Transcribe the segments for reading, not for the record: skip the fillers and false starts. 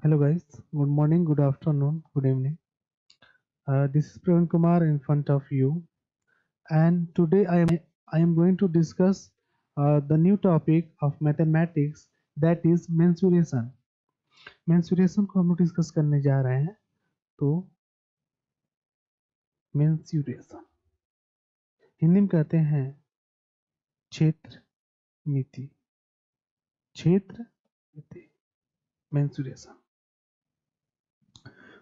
Hello guys, good morning, good afternoon, good evening. This is Praveen Kumar in front of you, and today I am going to discuss the new topic of mathematics, that is mensuration. Mensuration को हम लोग discuss करने जा रहे हैं. तो mensuration Hindi में कहते हैं क्षेत्र मिति. क्षेत्र मिति mensuration.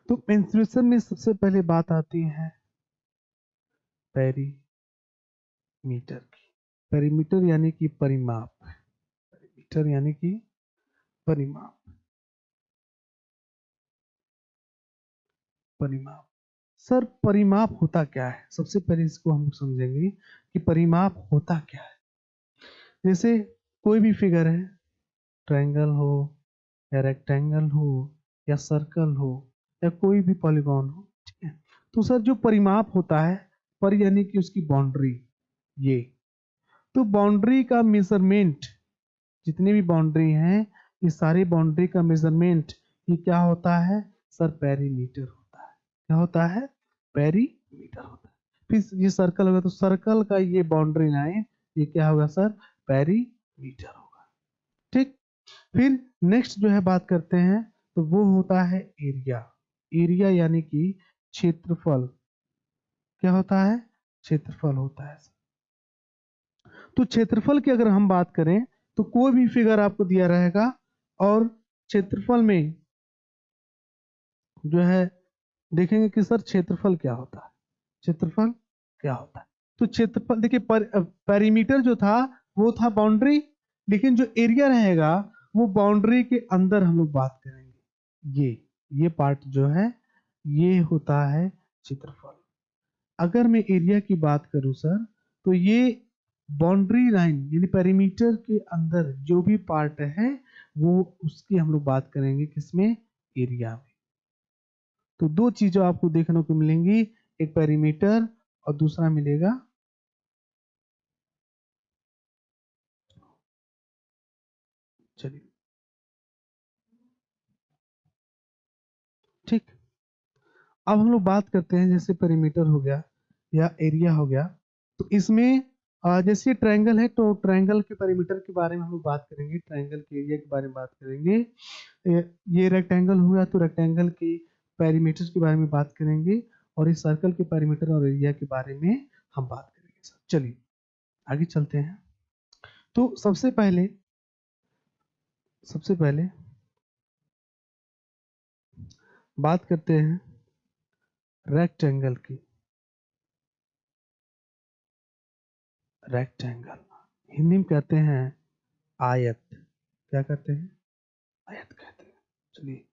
तो mensuration में सबसे पहले बात आती है पेरीमीटर की. पेरीमीटर यानी कि परिमाप. पेरीमीटर यानी कि परिमाप. परिमाप. सर परिमाप होता क्या है? सबसे पहले इसको हम समझेंगे कि परिमाप होता क्या है. जैसे कोई भी फिगर है, ट्रायंगल हो या रेक्टेंगल हो या सर्कल हो या कोई भी पॉलीगॉन हो, ठीक है. तो सर जो परिमाप होता है, पर यानी कि उसकी बाउंड्री, ये तो बाउंड्री का मेजरमेंट, जितनी भी बाउंड्री हैं ये सारी बाउंड्री का मेजरमेंट ये क्या होता है सर? पेरीमीटर होता है. क्या होता है? पेरीमीटर होता है. फिर ये सर्कल होगा तो सर्कल का ये बाउंड्री लाइन ये क्या होगा सर? पेरीमीटर होगा. ठीक. फिर नेक्स्ट जो है बात करते हैं तो वो होता है एरिया. एरिया यानी कि क्षेत्रफल. क्या होता है? क्षेत्रफल होता है. तो क्षेत्रफल की अगर हम बात करें तो कोई भी फिगर आपको दिया रहेगा और क्षेत्रफल में जो है देखेंगे कि सर क्षेत्रफल क्या होता है. क्षेत्रफल क्या होता है? तो क्षेत्रफल देखिए, पेरीमीटर जो था वो था बाउंड्री, लेकिन जो एरिया रहेगा वो बाउंड्री के अंदर हम लोग बात करेंगे. ये पार्ट जो है ये होता है क्षेत्रफल. अगर मैं एरिया की बात करूं सर तो ये बाउंड्री लाइन यानी पेरीमीटर के अंदर जो भी पार्ट है वो उसकी हम लोग बात करेंगे किसमें? एरिया में. तो दो चीजें आपको देखने को मिलेंगी, एक पेरीमीटर और दूसरा मिलेगा चलिए ठीक. अब हम लोग बात करते हैं जैसे पेरीमीटर हो गया या एरिया हो गया. तो इसमें जैसे ट्रायंगल है तो ट्रायंगल के पेरीमीटर के बारे में हम लोग बात करेंगे, ट्रायंगल के एरिया के बारे में बात करेंगे. ये रेक्टेंगल हुआ तो रेक्टेंगल के पेरीमीटर के बारे में बात करेंगे और इस सर्कल के पेरीमीटर और एरिया के बारे में हम बात करेंगे. चलिए आगे चलते हैं. तो सबसे पहले बात करते हैं रेक्टेंगल की. रेक्टेंगल हिंदी में कहते हैं आयत. क्या कहते हैं? आयत कहते हैं. चलिए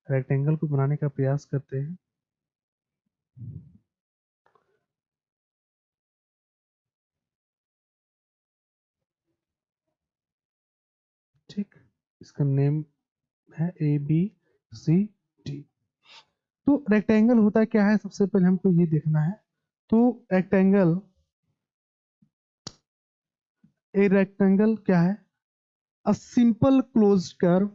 रेक्टेंगल को बनाने का प्रयास करते हैं. ठीक. इसका नेम है ABCD. तो रेक्टेंगल होता क्या है सबसे पहले हमको ये देखना है. तो रेक्टेंगल क्या है? A simple close curve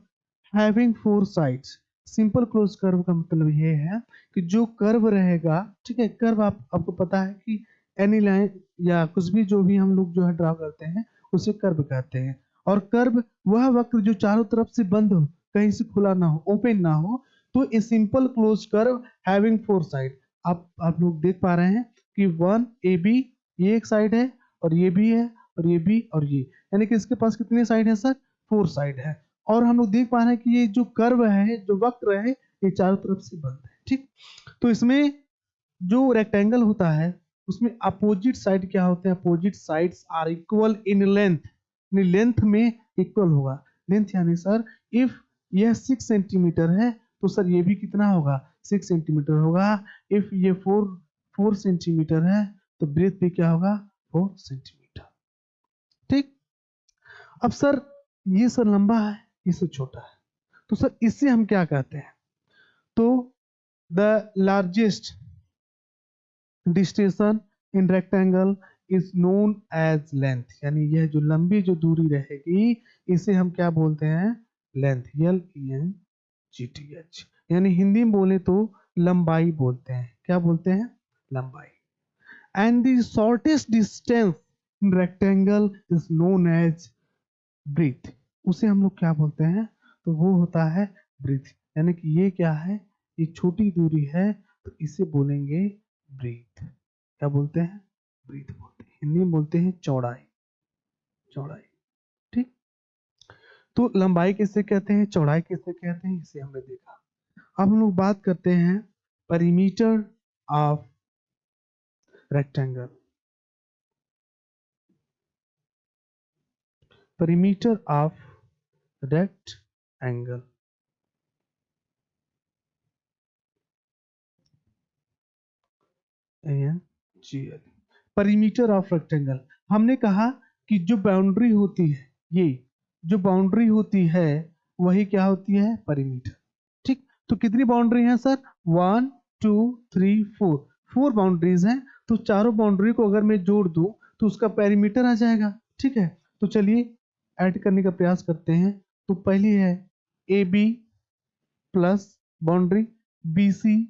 having 4 sides. Simple close curve का मतलब ये है कि जो कर्व रहेगा, ठीक है, कर्व आपको पता है कि एनी लाइन या कुछ भी जो भी हम लोग जो है ड्रा करते हैं उसे कर्व कहते हैं. और कर्व वह वक्र जो चारों तरफ से बंद हो, कहीं से खुला ना हो, ओपन ना हो, तो a simple close curve having 4 side. आप लोग देख पा रहे हैं कि 1 AB ये एक साइड है और ये भी है और ये भी और ये, यानी कि इसके पास कितने साइड है सर? 4 साइड है. और हम लोग देख पा रहे हैं कि ये जो कर्व है, जो वक्र है, ये चारों तरफ से बंद है. ठीक. तो इसमें जो रेक्टेंगल होता है उसमें अपोजिट साइड क्या होते हैं? Opposite sides are equal in length. Length में इक्वल होगा. लेंथ यानी सर इफ यह 6 सेंटीमीटर है तो सर ये भी कितना होगा? 6 सेंटीमीटर होगा. इफ ये 4 सेंटीमीटर है तो ब्रेथ भी क्या होगा? 4 सेंटीमीटर. ठीक. अब सर ये सर लंबा है, ये सर छोटा है, तो सर इससे हम क्या कहते हैं? तो the largest distance in rectangle is known as length. यानी यह जो लंबी जो दूरी रहेगी इसे हम क्या बोलते हैं? लेंथ. LENGTH. GTH, यानी हिंदी में बोले तो लंबाई बोलते हैं। क्या बोलते हैं? लंबाई। And the shortest distance in rectangle is known as breadth. उसे हम लोग क्या बोलते हैं? तो वो होता है ब्रीथ। यानी कि ये क्या है? ये छोटी दूरी है, तो इसे बोलेंगे ब्रीथ। क्या बोलते हैं? ब्रीथ बोलते हैं। हिंदी में बोलते हैं चौड़ाई। चौड़ाई, ठीक। तो लंबाई किसे कहते हैं, चौड़ाई किसे कहते हैं, इसे हमने देखा। अब हम लोग बात करते हैं परिमीटर of rectangle. परिमीटर of rectangle, ANGL। परिमीटर of rectangle, हमने कहा कि जो बाउंड्री होती है, ये जो बाउंड्री होती है वही क्या होती है? परिमीटर। ठीक, तो कितनी बाउंड्री है सर? 1 2 3 4, 4 बाउंड्रीज हैं। तो चारों बाउंड्री को अगर मैं जोड़ दूं तो उसका पेरीमीटर आ जाएगा। ठीक है, तो चलिए ऐड करने का प्रयास करते हैं। तो पहली है AB plus boundary BC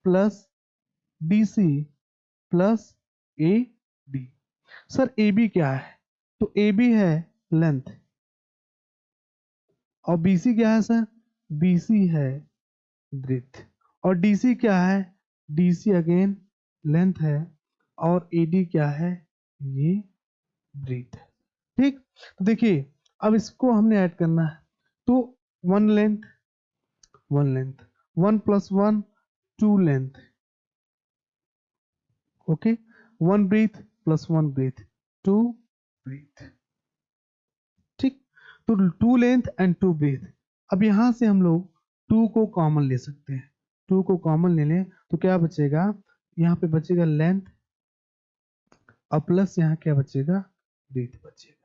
plus DC plus AD। Sir AB क्या है? तो AB है लेंथ, और BC क्या है सर? BC है ब्रेथ, और DC क्या है? DC अगेन लेंथ है, और AD क्या है? ये ब्रेथ है। ठीक, तो देखिए अब इसको हमने ऐड करना है। तो 1 length 1 length, 1 plus 1 2 length, okay. 1 breadth plus 1 breadth 2 breadth. ठीक, तो 2 लेंथ एंड 2 ब्रीथ। अब यहां से हम लोग 2 को कॉमन ले सकते हैं। 2 को कॉमन ले लें तो क्या बचेगा? यहाँ पे बचेगा लेंथ, और प्लस यहाँ क्या बचेगा? ब्रीथ बचेगा।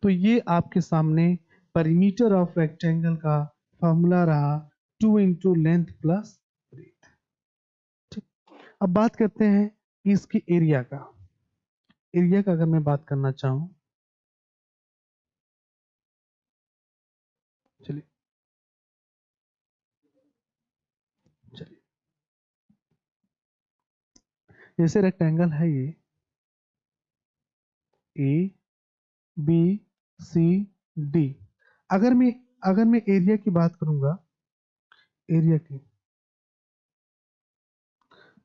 तो ये आपके सामने परिमीटर ऑफ रेक्टेंगल का फॉर्मूला रहा 2 इंटू लेंथ प्लस ब्रीथ। ठीक, अब बात करते हैं इसकी एरिया का। एरिया का अगर मैं बात करना चाहूं, चलिए चलिए, जैसे रेक्टेंगल है ये ABCD। अगर मैं एरिया की बात करूंगा, एरिया की,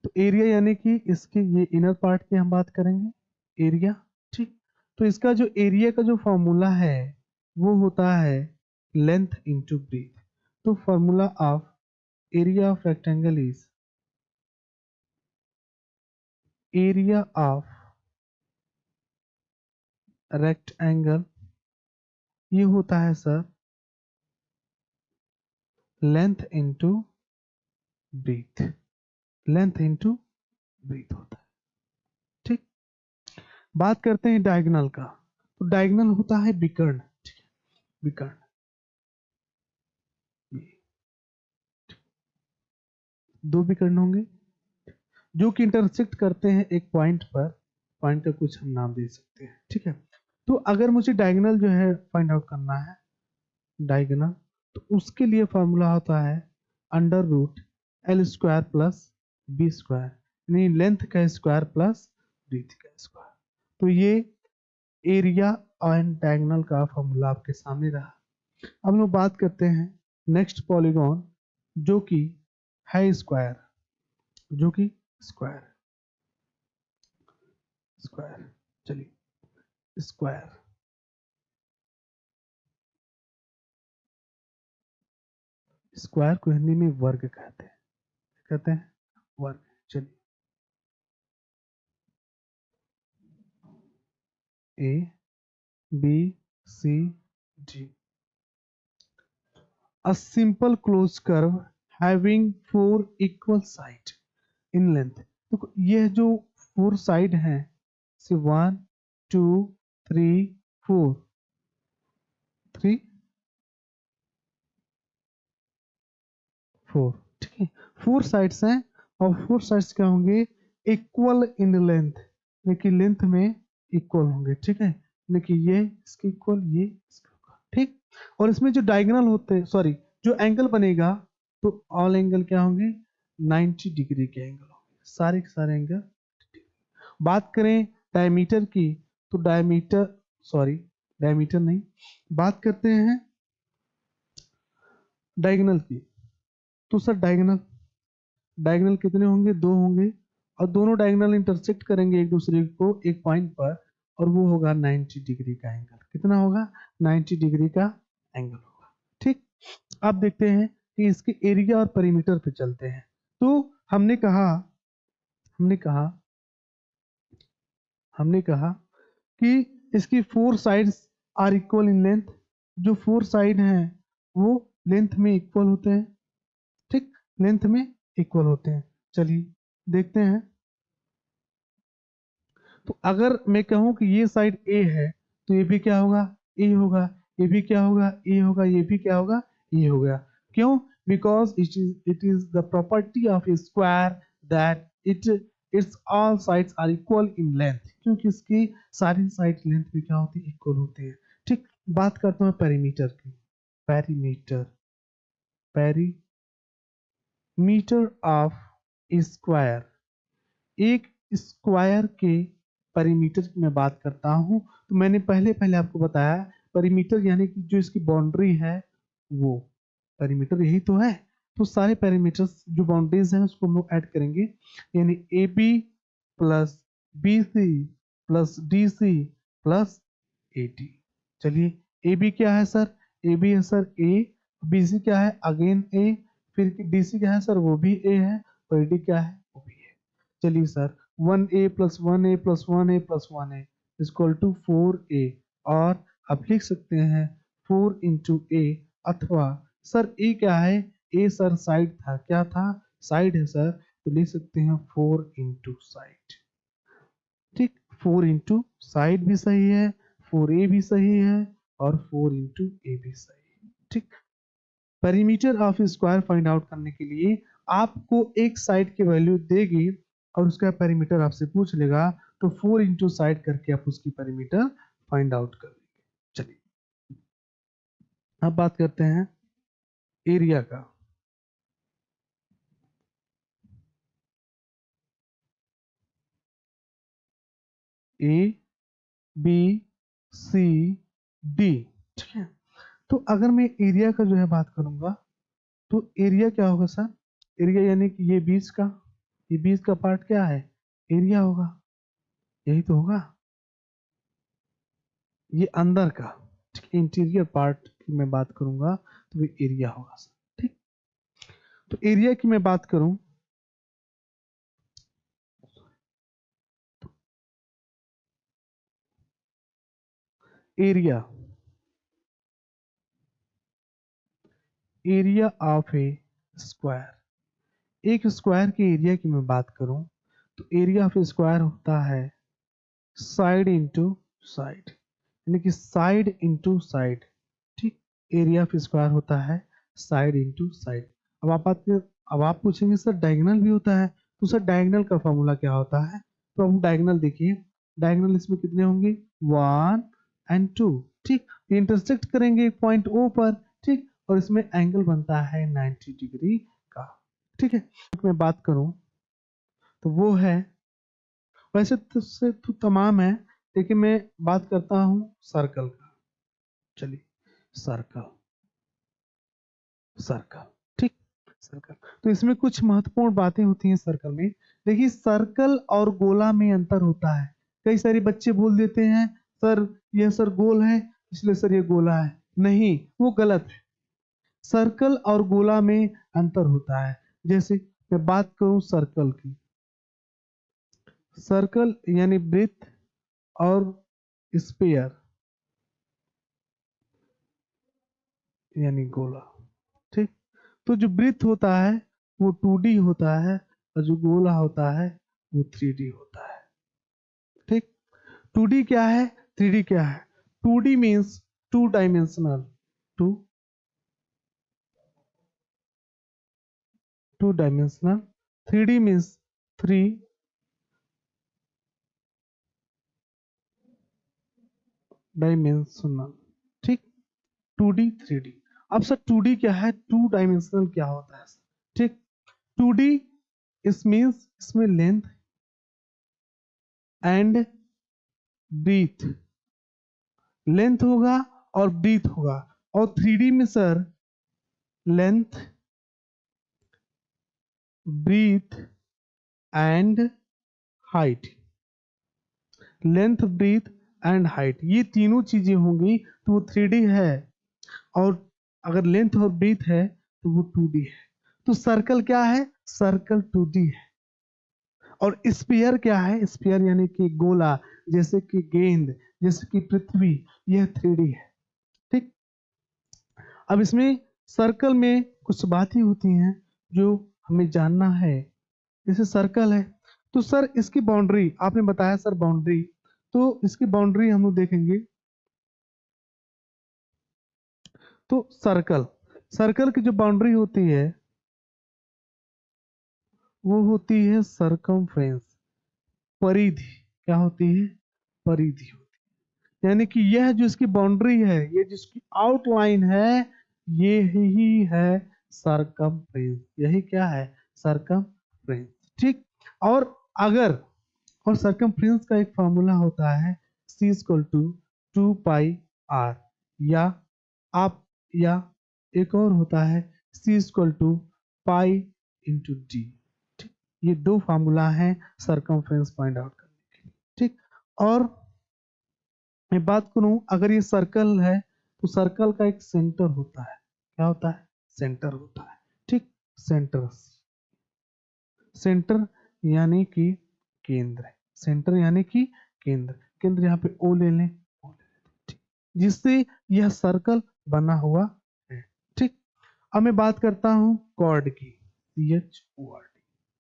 तो एरिया यानी कि इसके ये इनर पार्ट की हम बात करेंगे एरिया। ठीक, तो इसका जो एरिया का जो फॉर्मूला है वो होता है लेंथ इंटू ब्रीथ। तो formula of area of rectangle is area of rectangle, ये होता है sir length into breadth. Length into breadth होता है। ठीक, बात करते हैं डायगोनल का। तो डायगोनल होता है विकर्ण। ठीक है, विकर्ण, दो विकर्ण होंगे जो कि इंटरसेक्ट करते हैं एक पॉइंट पर। पॉइंट का कुछ हम नाम दे सकते हैं। ठीक है, तो अगर मुझे डायगोनल जो है फाइंड आउट करना है, डायगोनल, तो उसके लिए फॉर्मूला होता है under root L square plus B square, यानी लेंथ का स्क्वायर प्लस ब्रीथ का स्क्वायर। तो ये एरिया एंड डायगोनल का फॉर्मूला आपके सामने रहा। अब हम लोग बात करते हैं नेक्स्ट पॉलीगॉन, जो कि है स्क्वायर, जो कि स्क्वायर, स्क्वायर, चलिए स्क्वायर। स्क्वायर को हिंदी में वर्ग कहते हैं। कहते हैं वर्ग। चलिए ABCD, a simple closed curve having 4 equal side in length। तो ये जो 4 साइड हैं, से 1 2 3 4, 3 4, ठीक है, 4 साइड्स हैं, और 4 साइड्स क्या होंगे? इक्वल इन लेंथ, लेकिन लेंथ में इक्वल होंगे। ठीक है, लेकिन ये इसके इक्वल, ये इसके इक्वल। ठीक, और इसमें जो डायगोनल होते हैं, सॉरी, जो एंगल बनेगा तो ऑल एंगल क्या होंगे, 90 डिग्री के एंगल होंगे, सारे के सारे एंगल। बात करें डायमीटर की तो डायमीटर नहीं, बात करते हैं डायगोनल की। तो सर डायगोनल कितने होंगे, 2 होंगे, और दोनों डायगोनल इंटरसेक्ट करेंगे एक दूसरे को एक पॉइंट पर, और वो होगा 90 डिग्री का एंगल। कितना होगा, 90 डिग्री का एंगल होगा। ठीक, अब देखते हैं कि इसके एरिया और पेरीमीटर पे चलते हैं। तो हमने कहा कि इसकी 4 sides are equal in length. जो 4 साइड हैं वो लेंथ में इक्वल होते हैं। ठीक, लेंथ में इक्वल होते हैं। चलिए देखते हैं। तो अगर मैं कहूं कि ये साइड ए है तो ये भी क्या होगा, ए होगा, ये भी क्या होगा, ए होगा, ये भी क्या होगा, ए हो गया। क्यों, because it is the property of a square that its all sides are equal in length, क्योंकि इसकी सारी साइड लेंथ में क्या होती है, इक्वल होती है। ठीक, बात करता हूँ पेरीमीटर की। पेरीमीटर ऑफ स्क्वायर, एक स्क्वायर के परिमीटर की मैं बात करता हूं। तो मैंने पहले आपको बताया परिमीटर यानी कि जो इसकी बाउंड्री है वो परिमीटर यही तो है। तो सारे पैरामीटर्स जो बाउंड्रीज हैं उसको हम लोग ऐड करेंगे, यानी A B plus B C plus D C plus A D. चलिए, ए बी क्या है सर, ए बी है सर ए, बी सी क्या है अगेन ए, फिर डी सी क्या है सर, वो भी ए है, और डी क्या है, वो भी है। चलिए sir, 1a plus 1a plus 1a plus 1a equal to 4a, और आप लिख सकते हैं 4 इंटू ए, अथवा सर ए क्या है, ए सर साइड था, क्या था, साइड है सर, तो लिख सकते हैं 4 इंटू साइड। ठीक, 4 इंटू साइड भी सही है, 4a भी सही है, और 4 इंटू ए भी सही है। ठीक, perimeter of square find out करने के लिए आपको एक साइड की वैल्यू देगी और उसका पेरीमीटर आपसे पूछ लेगा, तो 4 इंटू साइड करके आप उसकी पेरीमीटर फाइंड आउट कर लेंगे। चलिए अब बात करते हैं एरिया का। ए बी सी डी, ठीक है। तो अगर मैं एरिया का जो है बात करूंगा तो एरिया क्या होगा सर, एरिया यानी कि ये बीच का पार्ट क्या है, एरिया होगा, यही तो होगा, ये अंदर का। ठीक, इंटीरियर पार्ट की मैं बात करूंगा तो ये एरिया होगा सर। ठीक, तो एरिया की मैं बात करूं, area area of a square, एक स्क्वायर के एरिया की मैं बात करूं तो एरिया ऑफ स्क्वायर होता है साइड इंटू साइड, यानी कि साइड इंटू साइड। ठीक, एरिया ऑफ स्क्वायर होता है साइड इंटू साइड। अब आप पूछेंगे सर डायगोनल भी होता है, तो सर डायगोनल का फॉर्मूला क्या होता है। तो हम डायगोनल देखिए, डायगोनल इसमें कितने होंगे, 1 एंड 2। ठीक, इंटरसेक्ट करेंगे एक पॉइंट ओ पर। ठीक, और इसमें एंगल बनता है 90 डिग्री का। ठीक है, मैं बात करूं तो वो है, वैसे तो से तो तमाम है, लेकिन मैं बात करता हूं सर्कल का। चलिए, सर्कल सर्कल ठीक, सर्कल। तो इसमें कुछ महत्वपूर्ण बातें होती हैं सर्कल में। देखिए, सर्कल और गोला में अंतर होता है। कई सारे बच्चे बोल देते हैं सर यह सर गोल है इसलिए सर ये गोला है, नहीं, वो गलत है। सर्कल और गोला में अंतर होता है। जैसे मैं बात करूं सर्कल की, सर्कल यानी वृत्त, और स्पेयर यानी गोला। ठीक, तो जो वृत्त होता है वो 2D होता है, और जो गोला होता है वो 3D होता है। ठीक, 2D क्या है, 3D क्या है। 2D means two dimensional, two two dimensional, 3D means three dimensional. ठीक, 2D 3D। अब सर 2D क्या है, 2 डायमेंशनल क्या होता है, ठीक। 2D इस मीन्स इसमें लेंथ एंड ब्रीथ, लेंथ होगा और ब्रीथ होगा। और 3D में sir length, breadth and height, length breadth and height, ये तीनों चीजें होंगी तो वो 3D है। और अगर लेंथ और ब्रीथ है तो वो 2D है। तो सर्कल क्या है, सर्कल 2D है। और स्फीयर क्या है, स्फीयर यानी कि गोला, जैसे कि गेंद, जैसे कि पृथ्वी, यह 3D है, ठीक। अब इसमें सर्कल में कुछ बातें होती हैं जो हमें जानना है। जैसे सर्कल है तो सर इसकी बाउंड्री आपने बताया सर, बाउंड्री, तो इसकी बाउंड्री हम लोग देखेंगे। तो सर्कल, सर्कल की जो बाउंड्री होती है वो होती है सरकमफ्रेंस, परिधि। क्या होती है, परिधि होती है। यानी कि यह जो इसकी बाउंड्री है, ये जिसकी आउटलाइन है, ये ही है सरकमफ्रेंस। यही क्या है, सरकमफ्रेंस, ठीक। और अगर, और सरकमफ्रेंस का एक फॉर्मूला होता है C = 2 पाई r, या आप, या एक और होता है C = पाई इंटू डी, ठीक। ये दो फार्मूला हैं सरकमफ्रेंस फाइंड आउट करने के लिए, ठीक। और मैं बात करूं, अगर ये सर्कल है तो सर्कल का एक सेंटर होता है। क्या होता है, सेंटर होता है, ठीक। सेंटर, सेंटर यानी कि केंद्र, सेंटर यानी कि केंद्र, केंद्र यहाँ पे ओ ले लें, O ले लें, ठीक। जिससे यह सर्कल बना हुआ है, ठीक। अब मैं बात करता हूं कॉर्ड की, CHORD,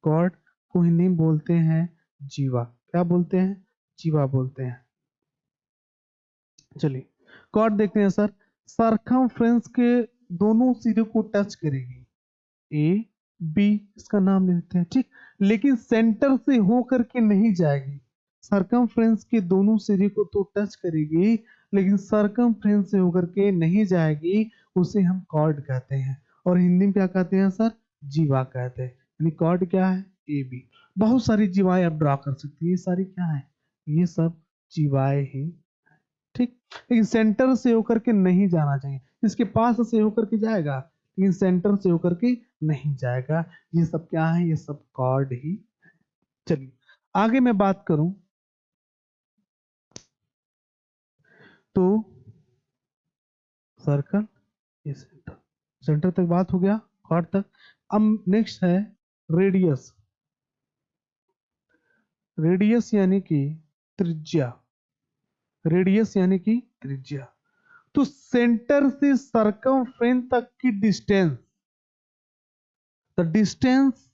कॉर्ड को हिंदी में बोलते हैं जीवा। क्या बोलते हैं, जीवा बोलते हैं। चलिए कॉर्ड देखते हैं सर। सरकमफ्रेंस के दोनों सिरों को टच करेगी, ए बी इसका नाम लेते हैं, ठीक। लेकिन सेंटर से होकर के नहीं जाएगी। सरकमफ्रेंस के दोनों सिरे को तो टच करेगी, लेकिन सरकमफ्रेंस से होकर के नहीं जाएगी, उसे हम कॉर्ड कहते हैं। और हिंदी में क्या कहते हैं सर, जीवा कहते हैं। यानी कॉर्ड क्या है, ए बी। बहुत सारी जीवाएं आप ड्रा कर सकती है, ये सारी क्या है, ये सब जीवाएं ही, ठीक। लेकिन सेंटर से होकर के नहीं जाना चाहिए, इसके पास से होकर के जाएगा लेकिन सेंटर से होकर के नहीं जाएगा। ये सब क्या है, ये सब कॉर्ड ही। चलिए आगे मैं बात करूं तो सर्कल, ये सेंटर, सेंटर तक बात हो गया, कॉर्ड तक। अब नेक्स्ट है रेडियस, रेडियस यानी कि त्रिज्या, रेडियस यानी कि त्रिज्या। तो सेंटर से सरकमफ्रेंस तक की distance, the distance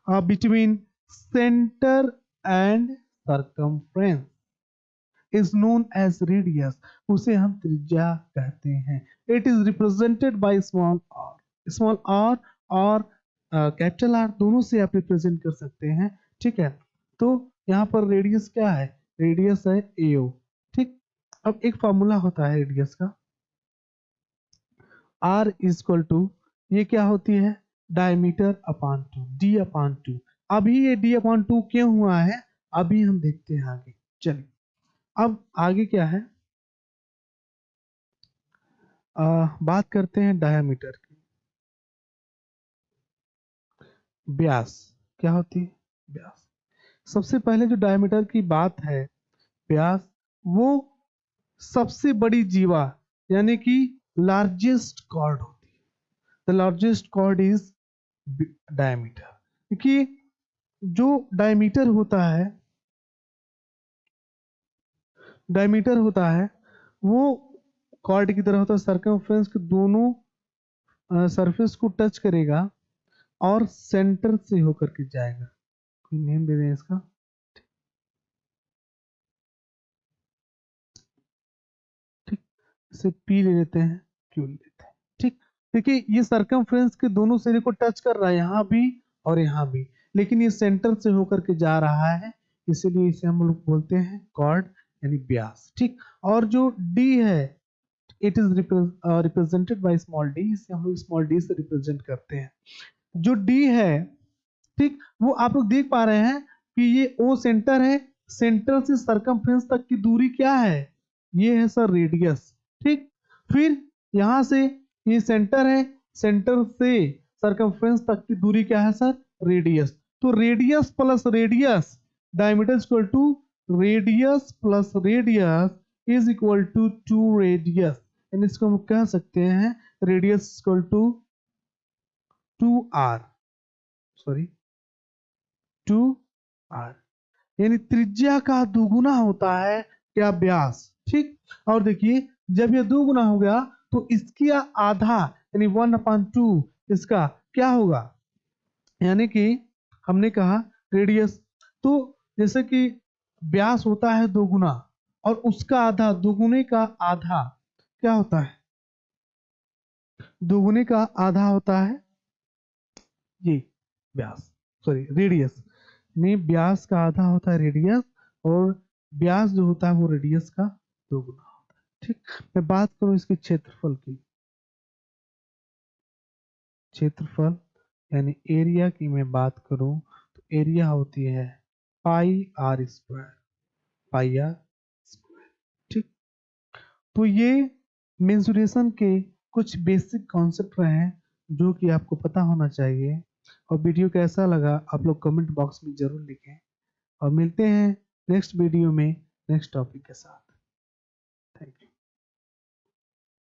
between center and circumference is known as radius, उसे हम त्रिज्या कहते हैं। It is represented by small r, small r और कैपिटल R दोनों से आप रिप्रेजेंट कर सकते हैं, ठीक है। तो यहाँ पर रेडियस क्या है, रेडियस है AO, ठीक। अब एक फॉर्मूला होता है रेडियस का, R = ये क्या होती है, डायमीटर अपॉन 2, D/2। अभी ये D/2 क्यों हुआ है, अभी हम देखते हैं आगे। चलिए अब आगे क्या है, बात करते हैं डायमीटर की। व्यास क्या होती है, व्यास। सबसे पहले जो डायमीटर की बात है, व्यास, वो सबसे बड़ी जीवा यानी कि लार्जेस्ट कॉर्ड होती है। The largest chord is diameter, क्योंकि जो डायमीटर होता है, डायमीटर होता है वो कॉर्ड की तरह होता है, सर्कमफ्रेंस के दोनों सरफेस को टच करेगा और सेंटर से होकर के जाएगा। कोई नेम दे दें इसका, ठीक। इसे पी ले लेते हैं, क्यू ले लेते हैं, ठीक। देखिए ये सर्कमफ्रेंस के दोनों सिरे को टच कर रहा है, यहाँ भी और यहाँ भी, लेकिन ये सेंटर से होकर के जा रहा है, इसीलिए इसे हम लोग बोलते हैं कॉर्ड यानी व्यास, ठीक। और जो डी है, it is represented by small D, इसे हम लोग स्मॉल डी से रिप्रेजेंट करते हैं। जो डी है, ठीक, वो आप लोग देख पा रहे हैं कि ये ओ सेंटर है, सेंटर से सरकमफ्रेंस तक की दूरी क्या है, ये है सर रेडियस। ठीक, फिर यहां से ये सेंटर है, सेंटर से सरकमफ्रेंस तक की दूरी क्या है सर, रेडियस। तो radius plus radius, diameter equal to radius plus radius is equal to 2 radius, यानी इसको हम कह सकते हैं radius equal to 2r, sorry 2r, यानी त्रिज्या का दुगुना होता है क्या, व्यास। ठीक, और देखिए जब ये दुगुना हो गया तो इसकी आधा यानी 1/2 इसका क्या होगा, यानी कि हमने कहा रेडियस, तो जैसे कि व्यास होता है दोगुना और उसका आधा, दुगुने का आधा क्या होता है, दुगुने का आधा होता है ये व्यास, सॉरी रेडियस, में व्यास का आधा होता है रेडियस, और व्यास जो होता है वो रेडियस का दोगुना होता है। ठीक, मैं बात करूं इसके क्षेत्रफल की, क्षेत्रफल यानी एरिया की मैं बात करूं तो एरिया होती है pi R square, pi R square. ठीक, तो ये मेंसुरेशन के कुछ बेसिक कॉन्सेप्ट रहे हैं जो कि आपको पता होना चाहिए। और वीडियो कैसा लगा आप लोग कमेंट बॉक्स में जरूर लिखें, और मिलते हैं नेक्स्ट वीडियो में नेक्स्ट टॉपिक के साथ। Thank you.